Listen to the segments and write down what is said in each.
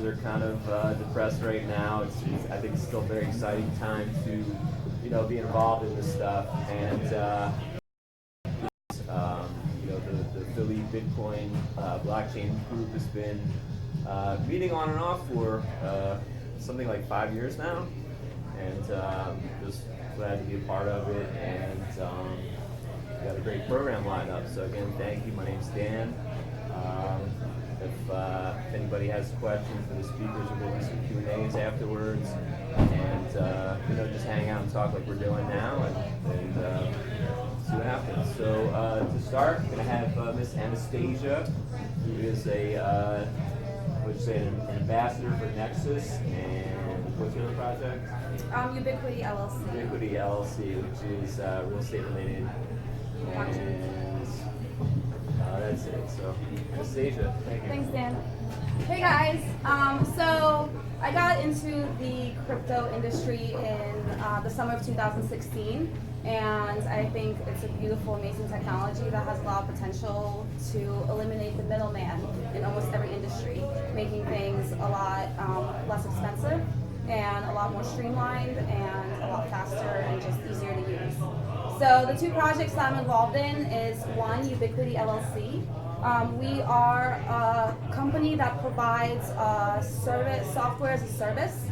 are kind of depressed right now. I think it's still a very exciting time to, be involved in this stuff. And the Philly Bitcoin blockchain group has been meeting on and off for something like 5 years now, and just glad to be a part of it. And we got a great program lined up. So again, thank you. My name's Dan. If anybody has questions for the speakers, there will be some Q&As afterwards, and just hang out and talk like we're doing now, and see what happens. So to start, I'm going to have Miss Anastasia, who is an ambassador for Nexus, and what's your other project? Ubiquiti LLC. Ubiquiti LLC, which is real estate related. And that's it. So, Anastasia, thank you. Thanks, Dan. Hey guys. So I got into the crypto industry in the summer of 2016, and I think it's a beautiful, amazing technology that has a lot of potential to eliminate the middleman in almost every industry, making things a lot less expensive and a lot more streamlined and a lot faster and just easier to use. So the two projects that I'm involved in is one, Ubiquiti LLC. We are a company that provides software as a service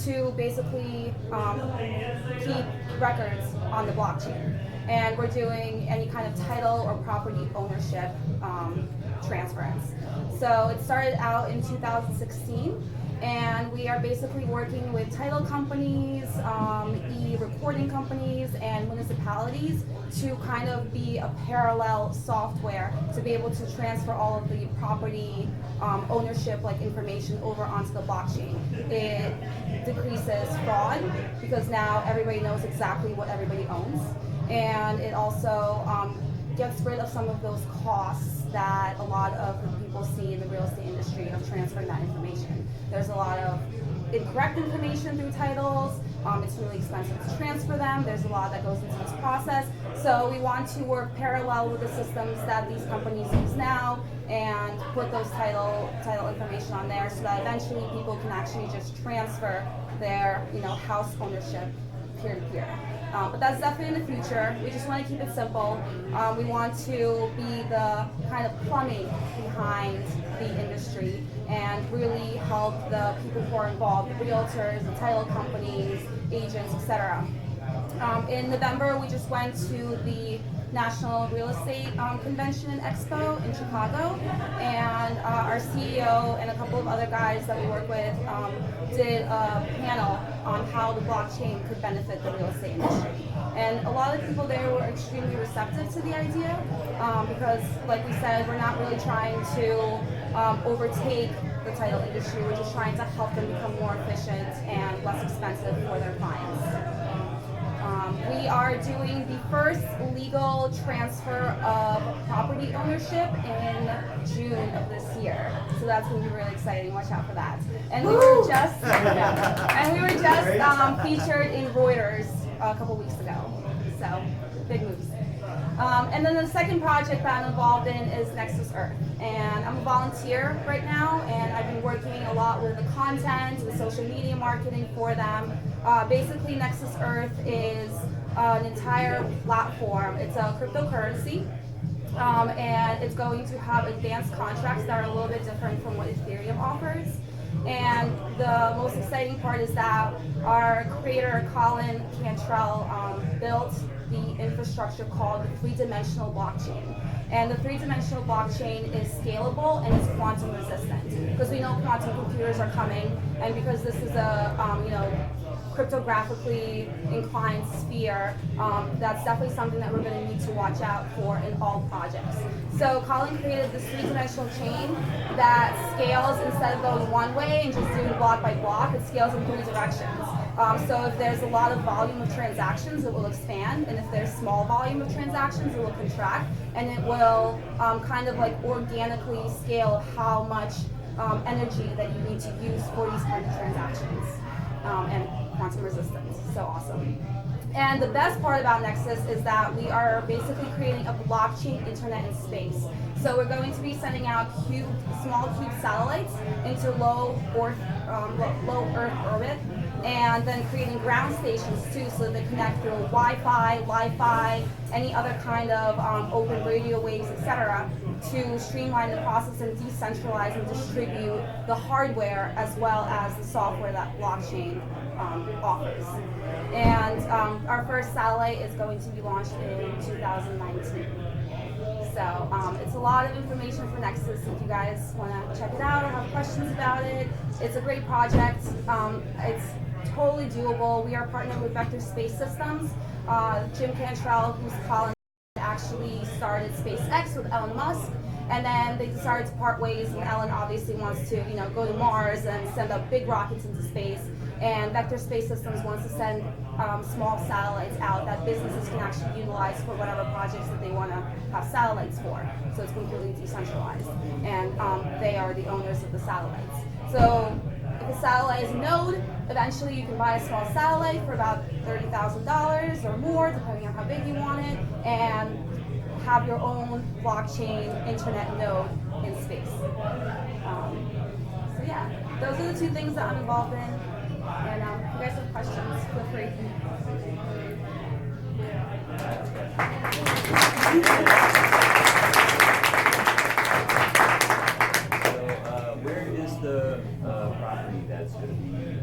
to basically keep records on the blockchain. And we're doing any kind of title or property ownership transference. So it started out in 2016. And we are basically working with title companies, e-recording companies, and municipalities to kind of be a parallel software to be able to transfer all of the property ownership information over onto the blockchain. It decreases fraud because now everybody knows exactly what everybody owns, and it also gets rid of some of those costs that a lot of the people see in the real estate industry of transferring that information. There's a lot of incorrect information through titles. It's really expensive to transfer them. There's a lot that goes into this process. So we want to work parallel with the systems that these companies use now and put those title information on there so that eventually people can actually just transfer their house ownership peer-to-peer. But that's definitely in the future. We just want to keep it simple. We want to be the kind of plumbing behind the industry and really help the people who are involved, the realtors, the title companies, agents, etc. In November, we just went to the National Real Estate Convention and Expo in Chicago, and our CEO and a couple of other guys that we work with did a panel on how the blockchain could benefit the real estate industry. And a lot of people there were extremely receptive to the idea because, like we said, we're not really trying to overtake the title industry. We're just trying to help them become more efficient and less expensive for their clients. We are doing the first legal transfer of property ownership in June of this year, so that's going to be really exciting. Watch out for that. And we were just featured in Reuters a couple weeks ago, so big moves. And then the second project that I'm involved in is Nexus Earth, and I'm a volunteer right now, and I've been working a lot with the content, the social media marketing for them. Basically, Nexus Earth is an entire platform. It's a cryptocurrency, and it's going to have advanced contracts that are a little bit different from what Ethereum offers. And the most exciting part is that our creator, Colin Cantrell, built the infrastructure called the three-dimensional blockchain. And the three-dimensional blockchain is scalable and it's quantum resistant because we know quantum computers are coming, and because this is a cryptographically inclined sphere, that's definitely something that we're going to need to watch out for in all projects. So Colin created this three-dimensional chain that scales instead of going one way and just doing block by block, it scales in 3 directions. So if there's a lot of volume of transactions, it will expand, and if there's small volume of transactions, it will contract, and it will kind of organically scale how much energy that you need to use for these kind of transactions. And quantum resistance, so awesome. And the best part about Nexus is that we are basically creating a blockchain internet in space. So we're going to be sending out small cube satellites into low Earth orbit, and then creating ground stations too, so they connect through Wi-Fi, any other kind of open radio waves, etc., to streamline the process and decentralize and distribute the hardware as well as the software that blockchain offers. And our first satellite is going to be launched in 2019. So it's a lot of information for Nexus if you guys want to check it out or have questions about it. It's a great project. It's totally doable. We are partnered with Vector Space Systems. Jim Cantrell, who's Colin, actually started SpaceX with Elon Musk, and then they decided to part ways, and Elon obviously wants to go to Mars and send up big rockets into space, and Vector Space Systems wants to send small satellites out that businesses can actually utilize for whatever projects that they want to have satellites for. So it's completely decentralized, and they are the owners of the satellites. So if a satellite is a node, eventually you can buy a small satellite for about $30,000 or more, depending on how big you want it, and have your own blockchain internet node in space. So yeah, those are the two things that I'm involved in. And if you guys have questions, feel free. Where is the property that's going to be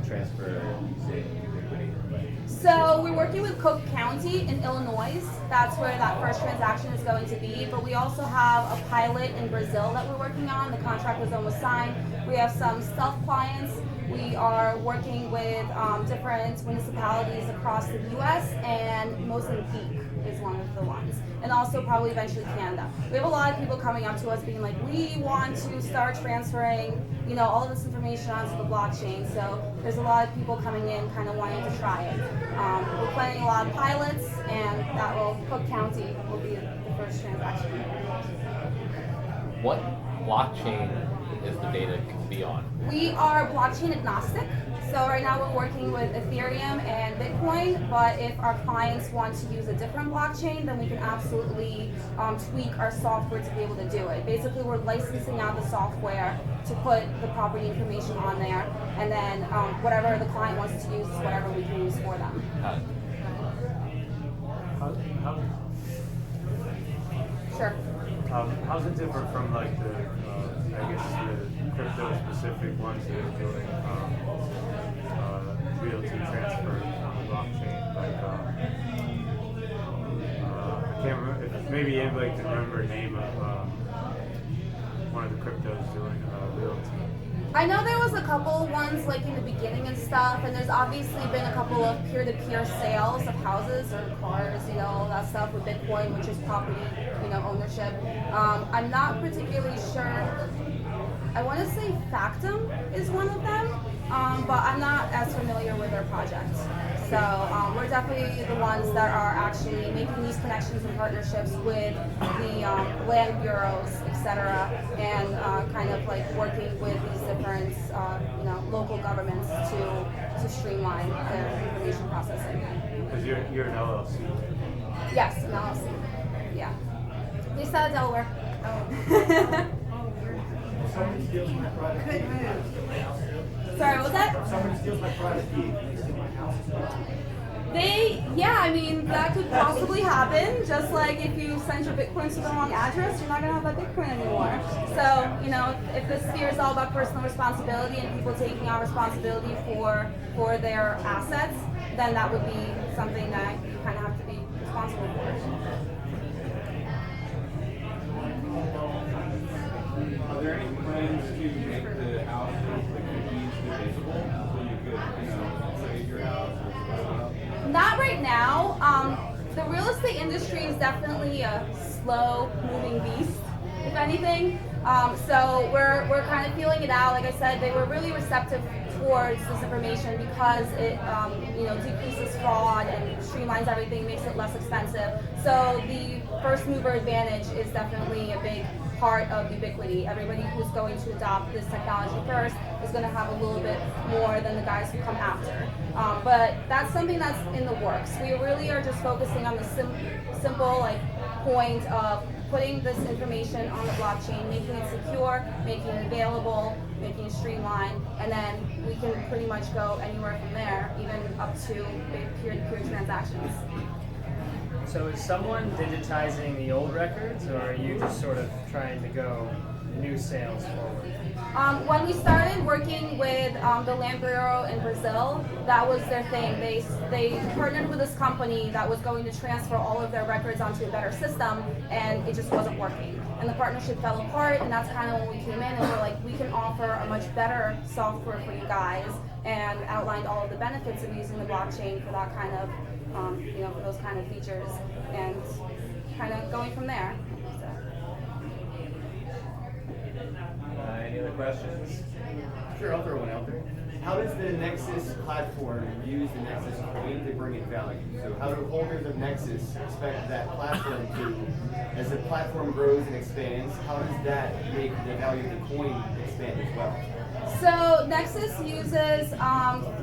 transferred using Ubiquiti? So we're working with Cook County in Illinois. That's where that first transaction is going to be. But we also have a pilot in Brazil that we're working on. The contract is almost signed. We have some stealth clients. We are working with different municipalities across the U.S. and Mozambique is one of the ones. And also probably eventually Canada. We have a lot of people coming up to us being like, we want to start transferring, all of this information onto the blockchain. So there's a lot of people coming in kind of wanting to try it. We're planning a lot of pilots, and Cook County will be the first transaction. What blockchain is the data be on? We are blockchain agnostic. So right now we're working with Ethereum and Bitcoin, but if our clients want to use a different blockchain, then we can absolutely tweak our software to be able to do it. Basically, we're licensing out the software to put the property information on there, and then whatever the client wants to use is whatever we can use for them. Sure. How's it different from like the crypto specific ones that are doing realty transfer on the blockchain? Like I can't remember. If maybe anybody can remember the name of one of the cryptos doing realty. I know there was a couple ones like in the beginning and stuff, and there's obviously been a couple of peer-to-peer sales of houses or cars, all that stuff with Bitcoin, which is property, ownership. I'm not particularly sure. I want to say Factum is one of them, but I'm not as familiar with their project. So we're definitely the ones that are actually making these connections and partnerships with the land bureaus, etc., and kind of like working with these different, local governments to streamline their information processing. Because you're an LLC. Yes, an LLC. Yeah. Based out of Delaware. Someone steals my private key. Sorry, what was that? If someone steals my private key, they steal my house. That could possibly happen. Just like if you send your Bitcoin to the wrong address, you're not gonna have that Bitcoin anymore. So, if this sphere is all about personal responsibility and people taking on responsibility for their assets, then that would be something that you kind of have to be responsible for. Are there any plans to make the houses, the keys divisible so you could, save your house or stuff? Not right now. The real estate industry is definitely a slow-moving beast, if anything. So we're kind of feeling it out. Like I said, they were really receptive towards this information because it decreases fraud and streamlines everything, makes it less expensive. So the first mover advantage is definitely a big part of Ubiquiti. Everybody who's going to adopt this technology first is going to have a little bit more than the guys who come after. But that's something that's in the works. We really are just focusing on the simple point of putting this information on the blockchain, making it secure, making it available, making it streamlined, and then we can pretty much go anywhere from there, even up to peer-to-peer transactions. So is someone digitizing the old records, or are you just sort of trying to go new sales forward? When we started working with the Land Bureau in Brazil, that was their thing. They partnered with this company that was going to transfer all of their records onto a better system, and it just wasn't working. And the partnership fell apart, and that's kind of when we came in and we're like, we can offer a much better software for you guys, and outlined all of the benefits of using the blockchain for that kind of, for those kind of features, and kind of going from there. So. Any other questions? Sure, I'll throw one out there. How does the Nexus platform use the Nexus coin to bring in value? So how do holders of Nexus expect that platform to, as the platform grows and expands, how does that make the value of the coin expand as well? So Nexus uses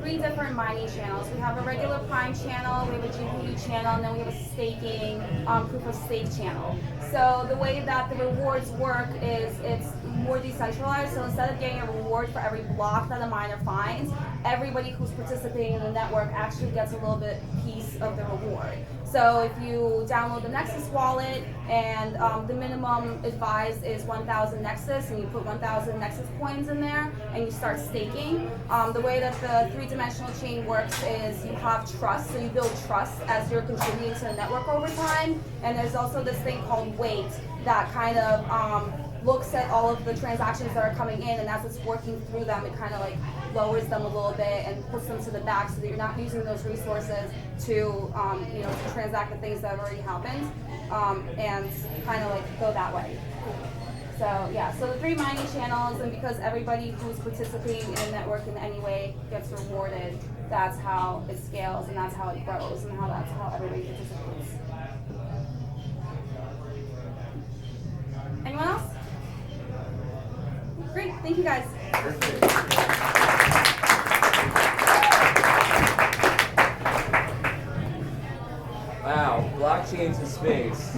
3 different mining channels. We have a regular Prime channel, we have a GPU channel, and then we have a staking proof of stake channel. So the way that the rewards work is it's more decentralized. So instead of getting a reward for every block that a miner finds, everybody who's participating in the network actually gets a little bit piece of the reward. So if you download the Nexus wallet and the minimum advised is 1,000 Nexus, and you put 1,000 Nexus coins in there and you start staking, the way that the 3-dimensional chain works is you have trust, so you build trust as you're contributing to the network over time. And there's also this thing called weight that kind of looks at all of the transactions that are coming in, and as it's working through them, it kind of lowers them a little bit and puts them to the back so that you're not using those resources to to transact the things that have already happened, and kind of go that way. So yeah, so the 3 mining channels, and because everybody who's participating in the network in any way gets rewarded, that's how it scales, and that's how it grows, and that's how everybody participates. Anyone else? Great, thank you guys. Wow, blockchains in space.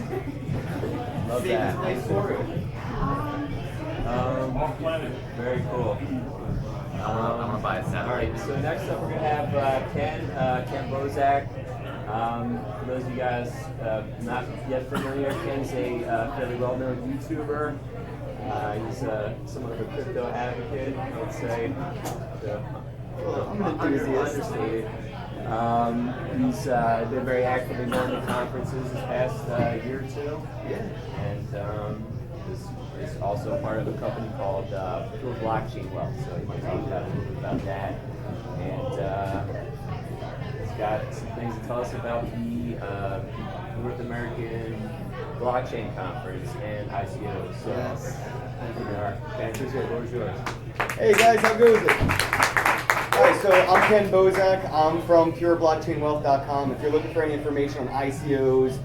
Love that. Off planet. Very cool. I'm gonna buy a All satellite. right, so next up we're gonna have Ken Bozak. For those of you guys not yet familiar, Ken's a fairly well-known YouTuber. He's somewhat of a crypto advocate, I would say. Understated. He's been very active in going to conferences this past year or two. Yeah. And is also part of a company called Pure Blockchain Wealth. So he might talk about a little bit about that. And he's got some things to tell us about the North American Blockchain Conference and ICOs. So, Yes. Ken, the floor is yours. Hey guys, how goes it? Alright, so I'm Ken Bozak. I'm from pureblockchainwealth.com. If you're looking for any information on ICOs,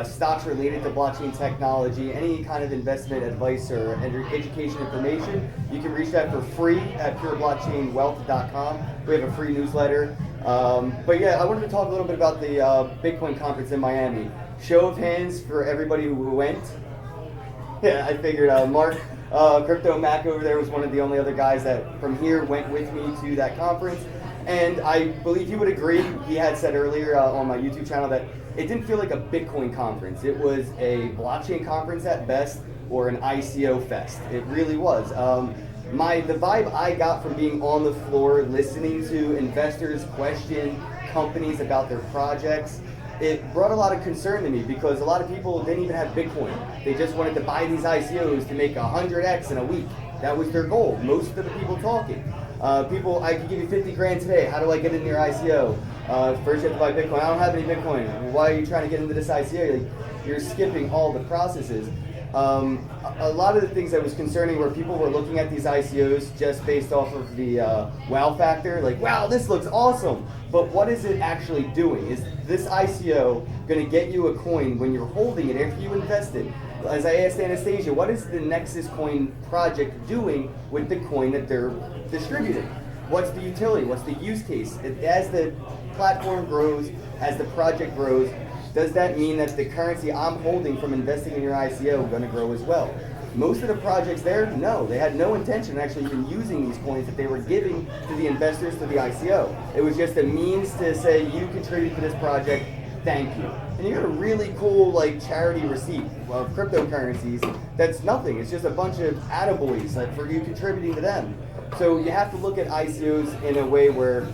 stocks related to blockchain technology, any kind of investment advice or education information, you can reach that for free at pureblockchainwealth.com. We have a free newsletter. But yeah, I wanted to talk a little bit about the Bitcoin conference in Miami. Show of hands for everybody who went. Yeah, I figured Mark Crypto Mac over there was one of the only other guys that from here went with me to that conference. And I believe he would agree. He had said earlier on my YouTube channel that it didn't feel like a Bitcoin conference. It was a blockchain conference at best, or an ICO fest. It really was. The vibe I got from being on the floor, listening to investors question companies about their projects, it brought a lot of concern to me because a lot of people didn't even have Bitcoin. They just wanted to buy these ICOs to make 100x in a week. That was their goal. Most of the people talking. I could give you 50 grand today. How do I get into your ICO? First you have to buy Bitcoin. I don't have any Bitcoin. Why are you trying to get into this ICO? You're skipping all the processes. A lot of the things that was concerning were people were looking at these ICOs just based off of the wow factor, like, wow, this looks awesome. But what is it actually doing? Is this ICO going to get you a coin when you're holding it after you invested? as I asked Anastasia, what is the Nexus Coin project doing with the coin that they're distributing? What's the utility? What's the use case? As the platform grows, as the project grows, does that mean that the currency I'm holding from investing in your ICO is going to grow as well? Most of the projects there, no, they had no intention of actually even using these coins that they were giving to the investors to the ICO. It was just a means to say, you contribute to this project, thank you. And you got a really cool like charity receipt of cryptocurrencies that's nothing. It's just a bunch of attaboys for you contributing to them. So you have to look at ICOs in a way where,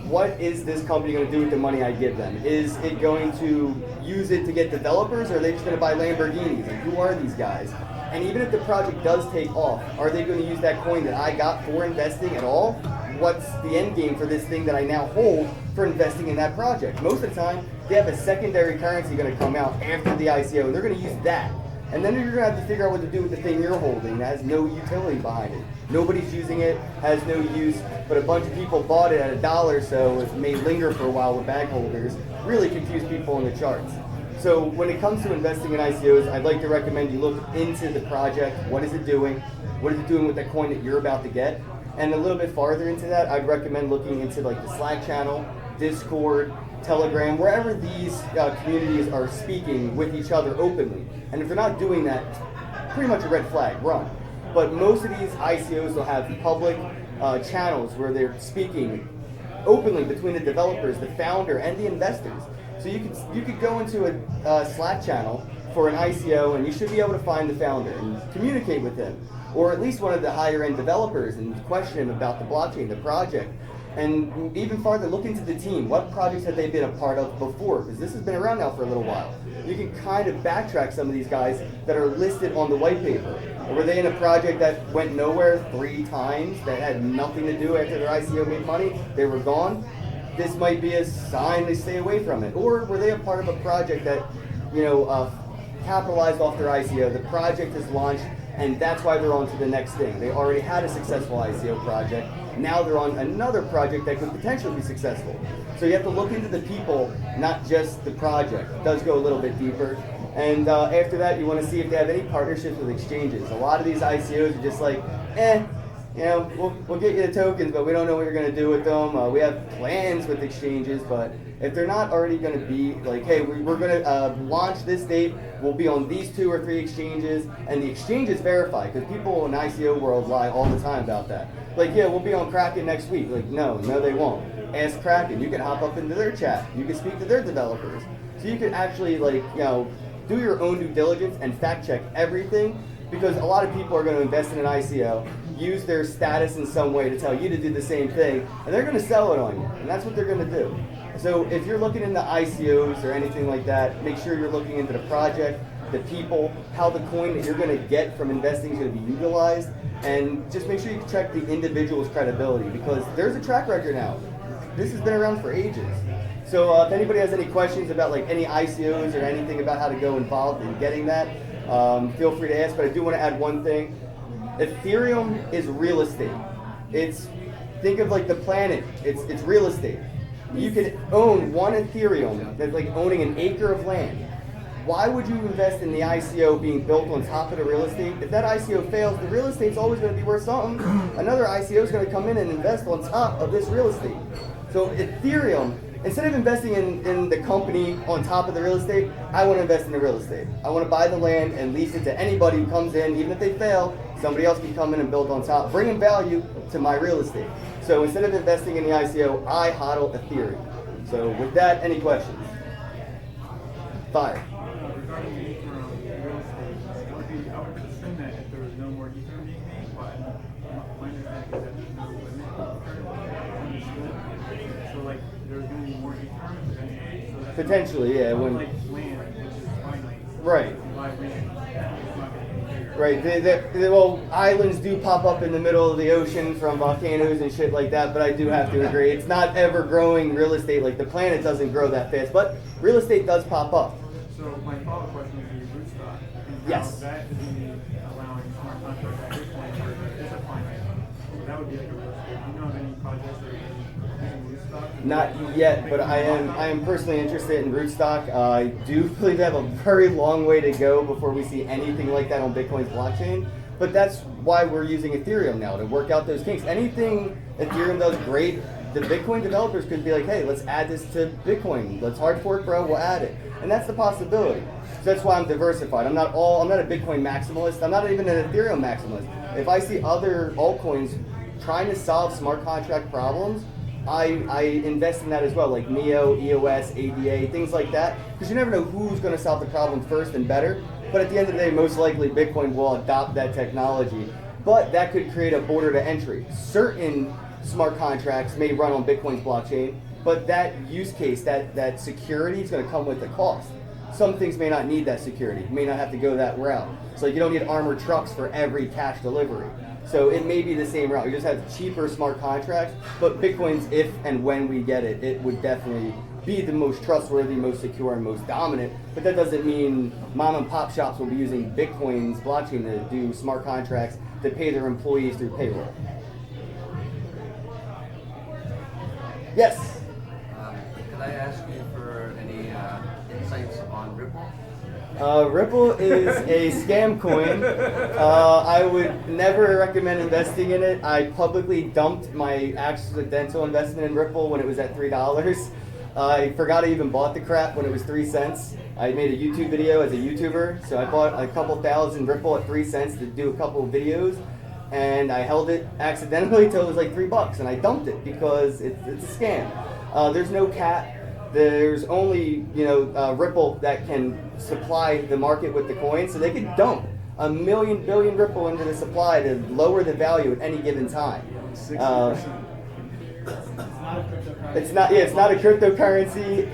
what is this company going to do with the money I give them? Is it going to use it to get developers, or are they just going to buy Lamborghinis? Like, who are these guys? And even if the project does take off, are they going to use that coin that I got for investing at all? What's the end game for this thing that I now hold for investing in that project? Most of the time, they have a secondary currency going to come out after the ICO, and they're going to use that. And then you're going to have to figure out what to do with the thing you're holding that has no utility behind it. Nobody's using it, has no use, but a bunch of people bought it at $1, so it may linger for a while with bag holders. Really confuse people on the charts. So when it comes to investing in ICOs, I'd like to recommend you look into the project. What is it doing? What is it doing with the coin that you're about to get? And a little bit farther into that, I'd recommend looking into like the Slack channel, Discord, Telegram, wherever these communities are speaking with each other openly. And if they're not doing that, pretty much a red flag, run. But most of these ICOs will have public channels where they're speaking openly between the developers, the founder, and the investors. So you could go into a Slack channel for an ICO, and you should be able to find the founder and communicate with him, or at least one of the higher end developers, and question him about the blockchain, the project. And even farther, look into the team. What projects have they been a part of before? Because this has been around now for a little while. You can kind of backtrack some of these guys that are listed on the white paper. Or were they in a project that went nowhere 3 times, that had nothing to do after their ICO made money? They were gone. This might be a sign to stay away from it. Or were they a part of a project that, capitalized off their ICO? The project is launched, and that's why they're on to the next thing. They already had a successful ICO project. Now they're on another project that could potentially be successful. So you have to look into the people, not just the project. It does go a little bit deeper. And after that, you want to see if they have any partnerships with exchanges. A lot of these ICOs are just like, we'll get you the tokens, but we don't know what you're going to do with them. We have plans with exchanges, but if they're not already going to be like, hey, we're going to launch this date, we'll be on these 2 or 3 exchanges, and the exchanges verify, because people in the ICO world lie all the time about that. Like, yeah, we'll be on Kraken next week. Like, no, they won't. Ask Kraken. You can hop up into their chat. You can speak to their developers. So you can actually, do your own due diligence and fact check everything, because a lot of people are going to invest in an ICO, use their status in some way to tell you to do the same thing, and they're going to sell it on you, and that's what they're going to do. So if you're looking into ICOs or anything like that, make sure you're looking into the project, the people, how the coin that you're going to get from investing is going to be utilized, and just make sure you check the individual's credibility, because there's a track record now. This has been around for ages. So if anybody has any questions about like any ICOs or anything about how to go involved in getting that, feel free to ask. But I do want to add one thing. Ethereum is real estate. Think of like the planet. It's real estate. You can own 1 Ethereum. That's like owning an acre of land. Why would you invest in the ICO being built on top of the real estate? If that ICO fails, the real estate's always going to be worth something. Another ICO is going to come in and invest on top of this real estate. So Ethereum, instead of investing in the company on top of the real estate, I want to invest in the real estate. I want to buy the land and lease it to anybody who comes in. Even if they fail, somebody else can come in and build on top, bringing value to my real estate. So instead of investing in the ICO, I hodl Ethereum. So with that, any questions? Fire. Regarding the real estate, I would assume that if there was no more ether being made, but my understanding is that there's no limit. So like there's going to be more ether eventually. So Potentially, yeah. When like land, which is finite. Right. Live land, it's not going to be bigger. Right. Well, islands do pop up in the middle of the ocean from volcanoes and shit like that, but I do have to agree. It's not ever growing real estate. Like the planet doesn't grow that fast, but real estate does pop up. So my follow-up question would be rootstock. And Yes. how that is only allowing smart contracts at this point where there is a finite. So that would be like a real estate. Do you know of any projects that are using rootstock? Not yet, but I am personally interested in rootstock. I do believe they have a very long way to go before we see anything like that on Bitcoin's blockchain. But that's why we're using Ethereum now, to work out those kinks. Anything Ethereum does great, the Bitcoin developers could be like, hey, let's add this to Bitcoin. Let's hard fork, bro, we'll add it. And that's the possibility. So that's why I'm diversified. I'm not a Bitcoin maximalist. I'm not even an Ethereum maximalist. If I see other altcoins trying to solve smart contract problems, I invest in that as well, like Neo, EOS, ADA, things like that, because you never know who's going to solve the problem first and better. But at the end of the day, most likely Bitcoin will adopt that technology. But that could create a border to entry. Certain smart contracts may run on Bitcoin's blockchain, but that use case, that security is going to come with the cost. Some things may not need that security. You may not have to go that route. So you don't need armored trucks for every cash delivery. So it may be the same route. You just have cheaper smart contracts, but Bitcoin's, if and when we get it, it would definitely be the most trustworthy, most secure, and most dominant. But that doesn't mean mom and pop shops will be using Bitcoin's blockchain to do smart contracts to pay their employees through payroll. Yes? Could I ask you for any insights on Ripple? Ripple is a scam coin. I would never recommend investing in it. I publicly dumped my accidental investment in Ripple when it was at $3. I forgot I even bought the crap when it was 3 cents. I made a YouTube video as a YouTuber, so I bought a couple thousand Ripple at 3 cents to do a couple of videos, and I held it accidentally till it was like $3, and I dumped it because it's a scam. There's no cap. There's only Ripple that can supply the market with the coin, so they could dump a million billion Ripple into the supply to lower the value at any given time. It's not a cryptocurrency.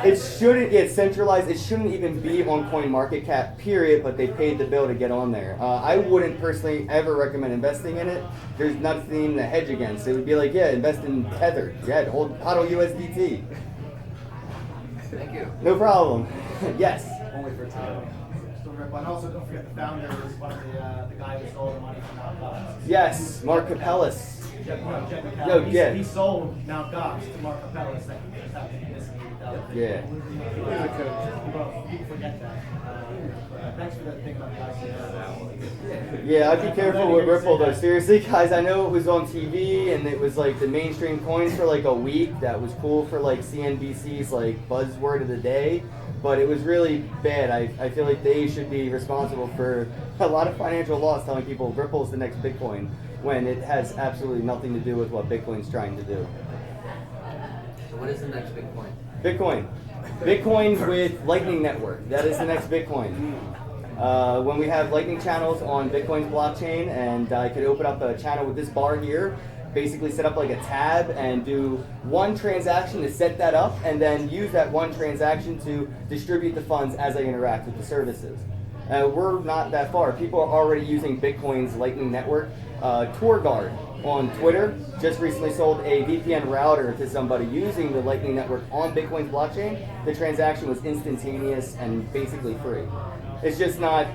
It's centralized. It shouldn't even be on CoinMarketCap, period. But they paid the bill to get on there. I wouldn't personally ever recommend investing in it. There's nothing to hedge against. It would be like, invest in Tether. Yeah, HODL USDT. Thank you. No problem. Yes. Only for today. And also, don't forget the founder was one of the guy who stole the money from Mt. Gox. Yes, Mark Capellas. Jeff No, yeah. He sold Mt. Gox to Mark Capellas. That just happened to miss Yeah. People forget that. Thanks for that thing about the ICO. Yeah, I'd be careful with Ripple though. Seriously, guys, I know it was on TV and it was like the mainstream coins for like a week. That was cool for like CNBC's like buzzword of the day. But it was really bad. I feel like they should be responsible for a lot of financial loss telling people Ripple's the next Bitcoin when it has absolutely nothing to do with what Bitcoin's trying to do. So what is the next Bitcoin? Bitcoin with Lightning Network. That is the next Bitcoin. When we have Lightning channels on Bitcoin's blockchain, and I could open up a channel with this bar here, basically set up like a tab and do one transaction to set that up, and then use that one transaction to distribute the funds as I interact with the services. We're not that far. People are already using Bitcoin's Lightning Network. TourGuard on Twitter just recently sold a VPN router to somebody using the Lightning Network on Bitcoin's blockchain. The transaction was instantaneous and basically free. It's just not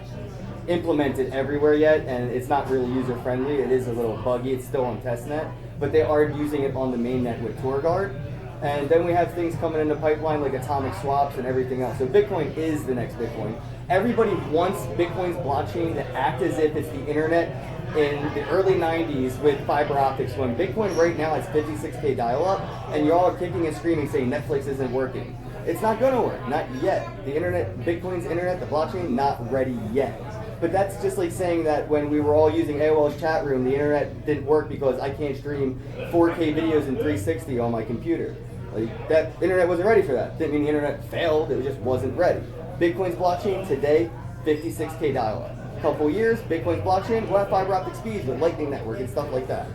implemented everywhere yet, and it's not really user friendly. It is a little buggy. It's still on testnet, but they are using it on the mainnet with TourGuard. And then we have things coming in the pipeline like atomic swaps and everything else. So Bitcoin is the next Bitcoin. Everybody wants Bitcoin's blockchain to act as if it's the internet in the early 90s with fiber optics, when Bitcoin right now has 56K dial-up, and y'all are kicking and screaming saying Netflix isn't working. It's not going to work, not yet. The internet, Bitcoin's internet, the blockchain, not ready yet. But that's just like saying that when we were all using AOL's chat room, the internet didn't work because I can't stream 4K videos in 360 on my computer. Like, that internet wasn't ready for that. Didn't mean the internet failed, it just wasn't ready. Bitcoin's blockchain today, 56K dial-up. Couple years, Bitcoin's blockchain will have fiber optic speeds with Lightning Network and stuff like that.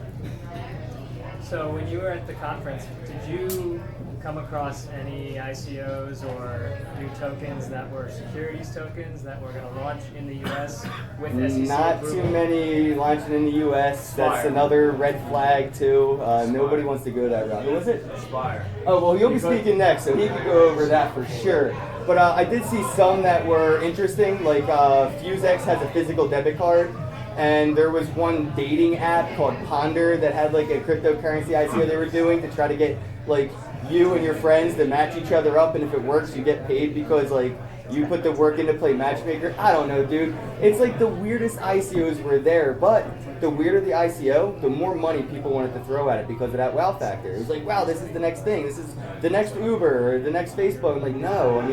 So when you were at the conference, did you come across any ICOs or new tokens that were securities tokens that were going to launch in the U.S. with SEC Not approval? too many launching in the U.S. That's another red flag too. Nobody wants to go that route. Who was it? Spire. Oh, well, you'll be speaking next, so he can go over that for sure. But I did see some that were interesting, like FuseX has a physical debit card, and there was one dating app called Ponder that had like a cryptocurrency ICO they were doing to try to get like you and your friends to match each other up, and if it works, you get paid because like you put the work in to play matchmaker. I don't know, dude. It's like the weirdest ICOs were there, but the weirder the ICO, the more money people wanted to throw at it because of that wow factor. It was like, wow, this is the next thing. This is the next Uber or the next Facebook. I'm like, no. I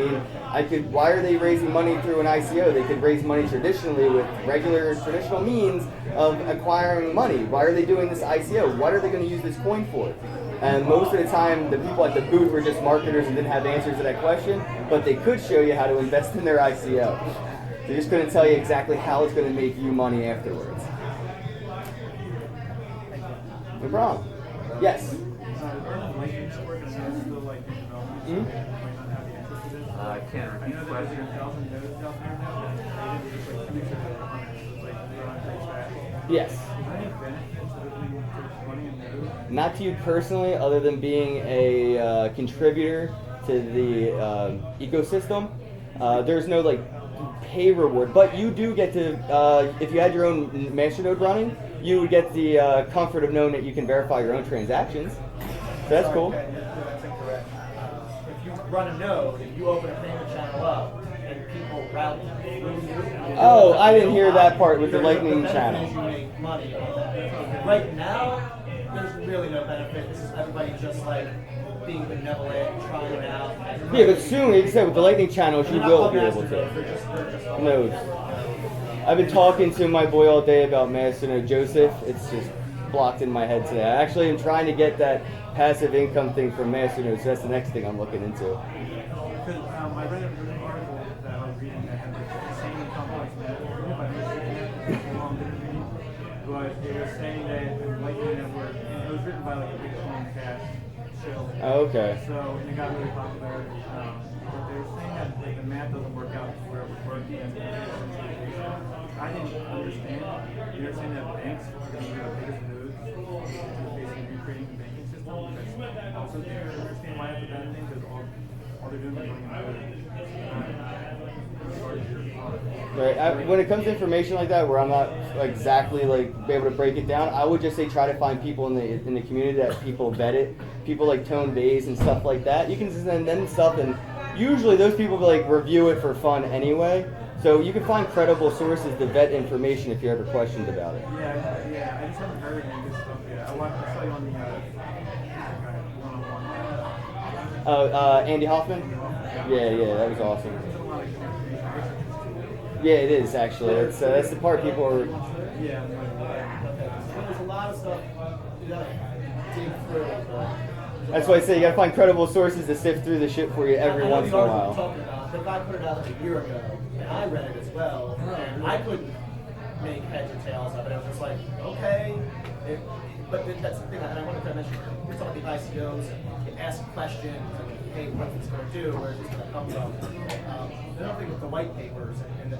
mean, why are they raising money through an ICO? They could raise money traditionally with regular traditional means of acquiring money. Why are they doing this ICO? What are they going to use this coin for? And most of the time, the people at the booth were just marketers and didn't have answers to that question, but they could show you how to invest in their ICO. They just couldn't tell you exactly how it's going to make you money afterwards. No problem. Yes? I can't repeat the question. Yes. Not to you personally, other than being a contributor to the ecosystem. There's no like pay reward, but you do get to, if you had your own masternode running, you would get the comfort of knowing that you can verify your own transactions. So that's cool. That's incorrect. If you run a node, if you open a payment channel up and people route through you. Oh, I didn't hear that part with the Lightning benefit channel. is you make money on that. Right now, there's really no benefit. This is everybody just like being benevolent, trying it out. Yeah, but soon, like you said, with the Lightning channels, you will be able to. They're just Nodes. I've been talking to my boy all day about Masternode Joseph. It's just blocked in my head today. I actually am trying to get that passive income thing from Masternode, so that's the next thing I'm looking into. Because I read an article that I was reading that had like the same complex but it was saying that the Lightning Network, it was written by like a Bitcoin Cash shill. Oh, okay. So and it got really popular. But they were saying that like, the math doesn't work out to where it would work in I didn't understand. They were saying that banks are going to be the biggest nodes to basically recreating the banking system. That's also do you understand why that's a bad thing? Because all they're doing is running Right. When it comes to information like that, where I'm not exactly like be able to break it down, I would just say try to find people in the community that people vet it, people like Tone Bays and stuff like that. You can send them stuff, and usually those people like review it for fun anyway. So you can find credible sources to vet information if you're ever questioned about it. Yeah. I just haven't heard any good stuff yet. I saw you on the one-on-one. Oh, Andy Hoffman? Yeah, that was awesome. Yeah, it is actually. That's the part people are. Yeah. There's a lot of stuff you gotta dig through. That's why I say you gotta find credible sources to sift through the shit for you every once in a while. The guy put it out like a year ago, and I read it as well, and I couldn't make heads or tails of it. I was just like, okay. But that's the thing, and I wanted to mention, we're talking about the ICOs, and ask questions, and hey, what's this going to do, where is this going to come from? The other thing with the white papers and the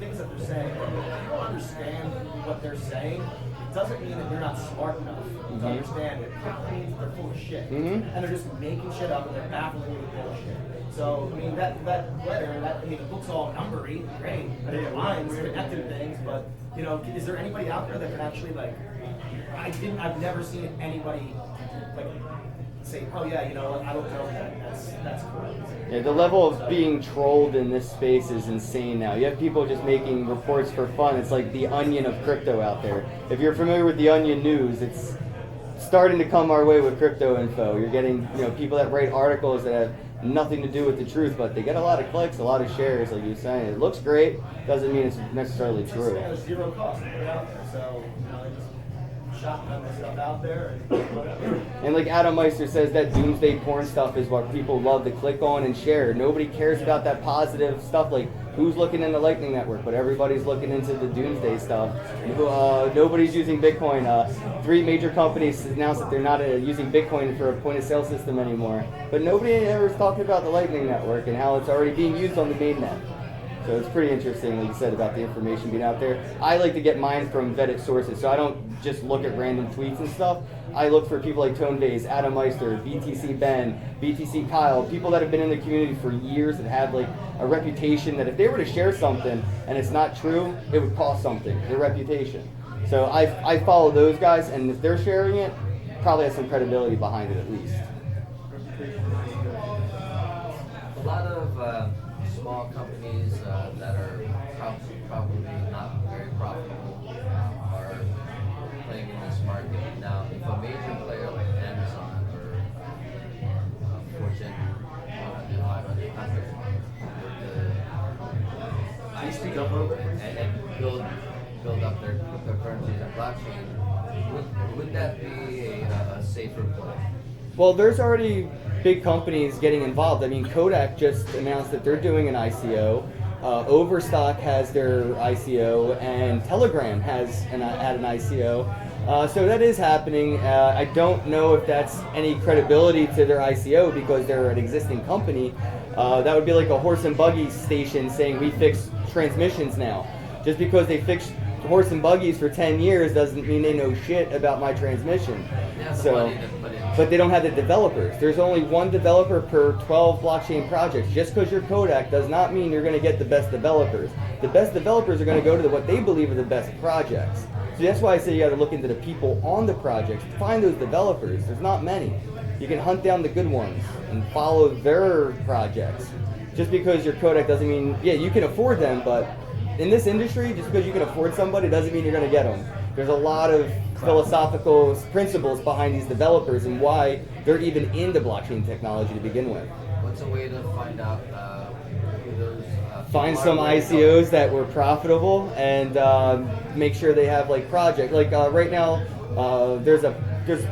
things that they're saying, if you don't understand what they're saying, it doesn't mean that you're not smart enough to understand it. It means they're full of shit. And they're just making shit up, and they're baffling you with bullshit. So, I mean, that letter, the book's all numbery, great. The lines, connected things, but, you know, is there anybody out there that can actually, like, I've never seen anybody, like, say, oh yeah, you know what, I don't know that's cool. Yeah, the level of being trolled in this space is insane now. You have people just making reports for fun. It's like the Onion of crypto out there. If you're familiar with the Onion News, it's starting to come our way with crypto info. You're getting, people that write articles that have nothing to do with the truth, but they get a lot of clicks, a lot of shares, like you're saying. It looks great, doesn't mean it's necessarily true. There's zero cost to put it out there, so they just shotgun this stuff out there and whatever. And like Adam Meister says, that doomsday porn stuff is what people love to click on and share. Nobody cares about that positive stuff, like who's looking in the Lightning Network, but everybody's looking into the doomsday stuff. Nobody's using Bitcoin. 3 major companies announced that they're not using Bitcoin for a point-of-sale system anymore. But nobody ever is talking about the Lightning Network and how it's already being used on the mainnet. So it's pretty interesting, like you said, about the information being out there. I like to get mine from vetted sources, so I don't just look at random tweets and stuff. I look for people like Tone Vase, Adam Meister, BTC Ben, BTC Kyle, people that have been in the community for years that have like a reputation that if they were to share something and it's not true, it would cost something, their reputation. So I follow those guys, and if they're sharing it, probably has some credibility behind it at least. A lot of small companies that are probably not very profitable are playing in this market. Now, if a major player like Amazon or Fortune 100, 500, 100 Can you speak up a little bit, please? and build up their cryptocurrencies and blockchain, would that be a safer play? Well, there's already big companies getting involved. I mean, Kodak just announced that they're doing an ICO. Overstock has their ICO, and Telegram has had an ICO. So that is happening. I don't know if that's any credibility to their ICO because they're an existing company. That would be like a horse and buggy station saying we fix transmissions now. Just because they fixed horse and buggies for 10 years doesn't mean they know shit about my transmission. So, but they don't have the developers. There's only one developer per 12 blockchain projects. Just because you're Kodak does not mean you're going to get the best developers. The best developers are going to go to what they believe are the best projects. So that's why I say you got to look into the people on the projects. Find those developers. There's not many. You can hunt down the good ones and follow their projects. Just because you're Kodak doesn't mean, yeah, you can afford them, but in this industry, just because you can afford somebody doesn't mean you're going to get them. There's a lot of philosophical principles behind these developers and why they're even into blockchain technology to begin with. What's a way to find out who those Find some ICOs that were profitable and make sure they have like project. Like right now, there's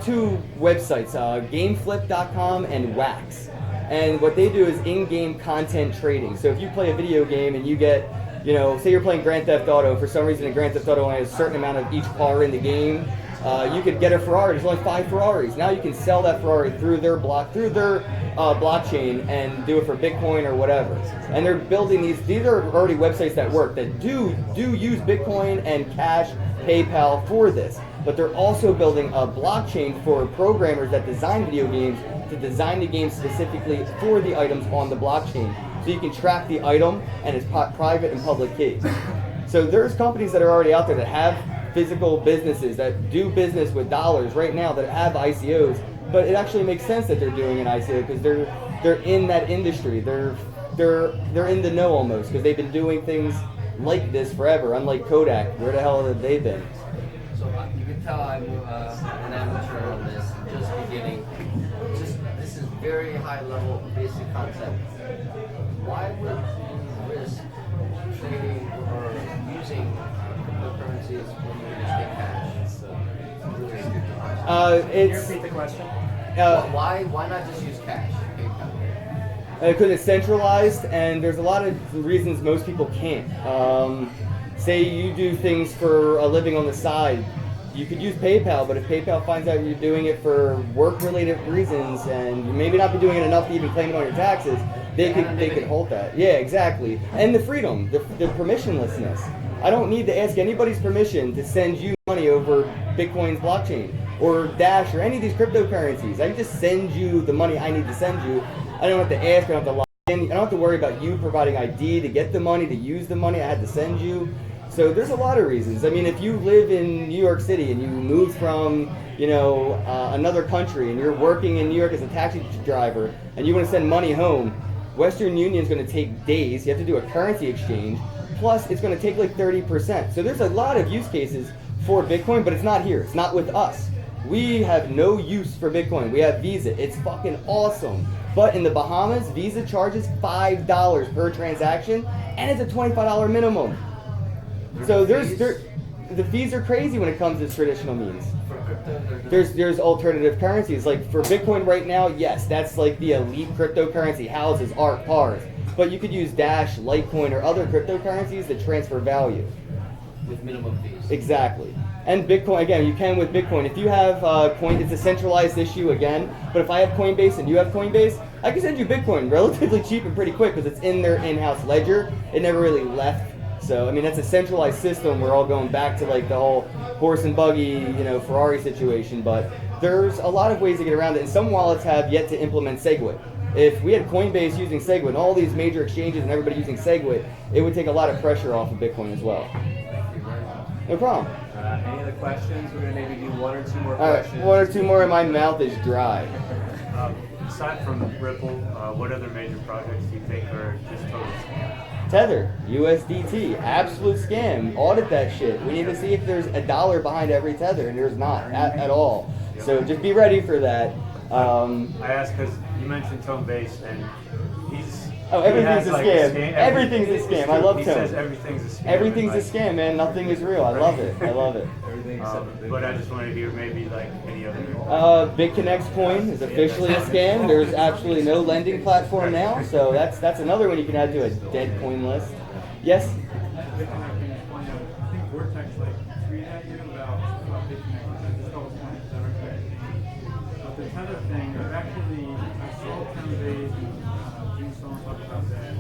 two websites, GameFlip.com and Wax. And what they do is in-game content trading. So if you play a video game and you get, you know, say you're playing Grand Theft Auto, for some reason Grand Theft Auto only has a certain amount of each car in the game, you could get a Ferrari. There's only 5 Ferraris. Now you can sell that Ferrari through their blockchain and do it for Bitcoin or whatever. And they're building these are already websites that work, that do use Bitcoin and Cash, PayPal for this. But they're also building a blockchain for programmers that design video games to design the game specifically for the items on the blockchain. So you can track the item and its private and public key. So there's companies that are already out there that have physical businesses that do business with dollars right now that have ICOs, but it actually makes sense that they're doing an ICO because they're in that industry. They're in the know almost because they've been doing things like this forever. Unlike Kodak, where the hell have they been? So you can tell I'm an amateur on this, just beginning. This is very high level, basic concept. Why would you risk trading or using cryptocurrencies when you just get cash? It's really stupid question. Can you repeat the question? Why not just use cash? PayPal? Because it's centralized, and there's a lot of reasons most people can't. Say you do things for a living on the side, you could use PayPal, but if PayPal finds out you're doing it for work-related reasons and you maybe not be doing it enough to even claim it on your taxes, they could hold that. Yeah, exactly. And the freedom, the permissionlessness. I don't need to ask anybody's permission to send you money over Bitcoin's blockchain or Dash or any of these cryptocurrencies. I can just send you the money I need to send you. I don't have to ask, I don't have to log in. I don't have to worry about you providing ID to get the money, to use the money I had to send you. So there's a lot of reasons. I mean, if you live in New York City and you moved from, another country and you're working in New York as a taxi driver and you want to send money home, Western Union is going to take days. You have to do a currency exchange. Plus, it's going to take like 30%. So there's a lot of use cases for Bitcoin, but it's not here. It's not with us. We have no use for Bitcoin. We have Visa. It's fucking awesome. But in the Bahamas, Visa charges $5 per transaction, and it's a $25 minimum. So the fees are crazy when it comes to traditional means. For crypto, There's alternative currencies. Like for Bitcoin right now, yes, that's like the elite cryptocurrency, houses, art, cars. But you could use Dash, Litecoin, or other cryptocurrencies that transfer value. with minimum fees. Exactly. And Bitcoin, again, you can with Bitcoin. If you have Coin, it's a centralized issue again, but if I have Coinbase and you have Coinbase, I can send you Bitcoin relatively cheap and pretty quick because it's in their in-house ledger. It never really left. So, I mean, that's a centralized system. We're all going back to like the whole horse and buggy, Ferrari situation. But there's a lot of ways to get around it. And some wallets have yet to implement SegWit. If we had Coinbase using SegWit and all these major exchanges and everybody using SegWit, it would take a lot of pressure off of Bitcoin as well. No problem. Any other questions? We're going to maybe do one or two more All right, questions. one or two more and my mouth is dry. Aside from Ripple, what other major projects do you think are just total scam? Tether, USDT, absolute scam. Audit that shit. We need to see if there's $1 behind every Tether, and there's not at all. So just be ready for that. I asked because you mentioned Tone Base, and he's everything's he a has, scam. Everything's a scam. I love He Tone. says everything's a scam. Everything's a scam, man. Nothing is real. I love it. I love it. Everything except for But I just wanted to hear maybe like any other. BitConnect's coin is officially a scam. There's absolutely no lending platform now, so that's another one you can add to a dead coin list. Yes? I think Vortex tweeted at you about BitConnect, which I just thought was funny because I recommend it. But the Tether thing, I saw Coinbase and Jim Stone talk about that.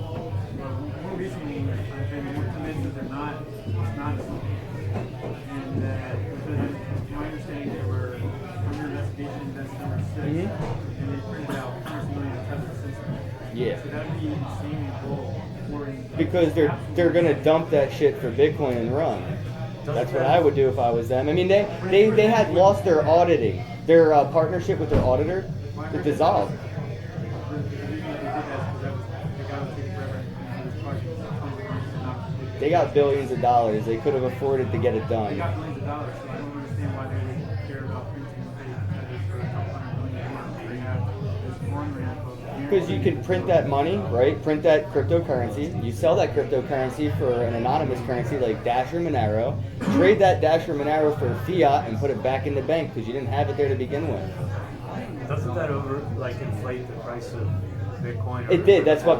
But more recently, I've been more convinced that it's not a scam. And that, because my understanding, they were under investigation in Invest number 6, and they printed out hundreds of million of Tether since then. Yeah. So that'd be insanely cool. Because they're gonna dump that shit for Bitcoin and run. That's what I would do if I was them. I mean, they had lost their auditing, their partnership with their auditor, it dissolved. They got billions of dollars. They could have afforded to get it They done. got millions of dollars, so I don't understand why they would care about printing Tether for a couple $100 million more. They have this on-ramp of Because you can print that money, right? Print that cryptocurrency. You sell that cryptocurrency for an anonymous currency like Dash or Monero. Trade that Dash or Monero for fiat and put it back in the bank because you didn't have it there to begin with. Doesn't that inflate the price of Bitcoin? It did. That's what